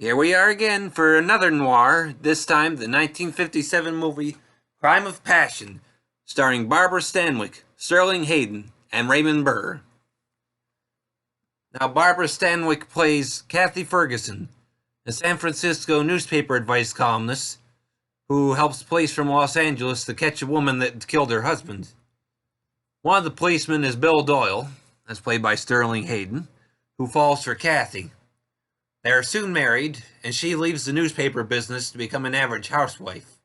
Here we are again for another noir, this time the 1957 movie Crime of Passion, starring Barbara Stanwyck, Sterling Hayden, and Raymond Burr. Now, Barbara Stanwyck plays Kathy Ferguson, a San Francisco newspaper advice columnist who helps police from Los Angeles to catch a woman that killed her husband. One of the policemen is Bill Doyle, as played by Sterling Hayden, who falls for Kathy. They are soon married, and she leaves the newspaper business to become an average housewife.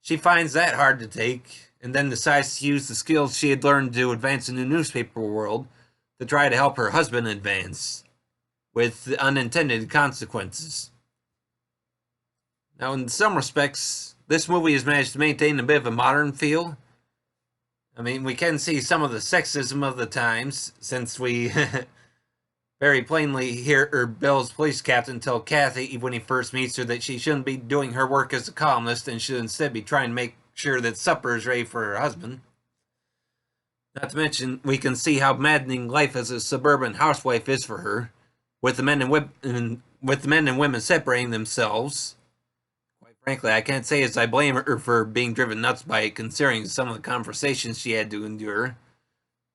She finds that hard to take, and then decides to use the skills she had learned to advance in the newspaper world to try to help her husband advance, with unintended consequences. Now, in some respects, this movie has managed to maintain a bit of a modern feel. I mean, we can see some of the sexism of the times, since we very plainly hear Bill's police captain tell Kathy when he first meets her that she shouldn't be doing her work as a columnist and should instead be trying to make sure that supper is ready for her husband. Not to mention, we can see how maddening life as a suburban housewife is for her, with the men and women separating themselves. Quite frankly, I can't say as I blame her for being driven nuts by it, considering some of the conversations she had to endure.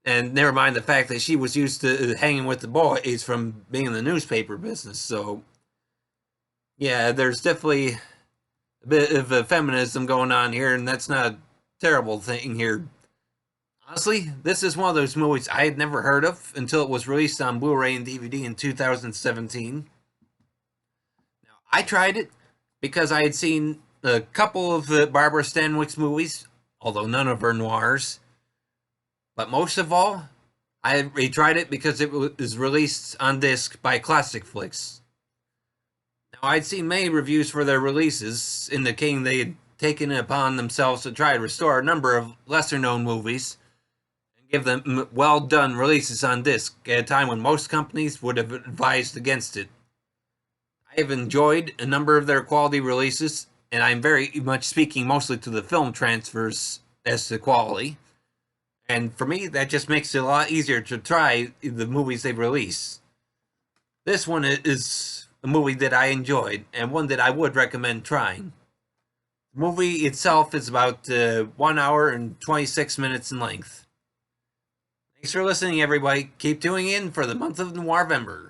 And never mind the fact that she was used to hanging with the boys from being in the newspaper business. So, yeah, there's definitely a bit of a feminism going on here, and that's not a terrible thing here. Honestly, this is one of those movies I had never heard of until it was released on Blu-ray and DVD in 2017. Now, I tried it because I had seen a couple of Barbara Stanwyck's movies, although none of her noirs. But most of all, I retried it because it was released on disc by Classic Flicks. Now, I'd seen many reviews for their releases, indicating they had taken it upon themselves to try to restore a number of lesser-known movies and give them well-done releases on disc at a time when most companies would have advised against it. I have enjoyed a number of their quality releases, and I'm very much speaking mostly to the film transfers as to quality. And for me, that just makes it a lot easier to try the movies they release. This one is a movie that I enjoyed, and one that I would recommend trying. The movie itself is about 1 hour and 26 minutes in length. Thanks for listening, everybody. Keep tuning in for the month of Noirvember.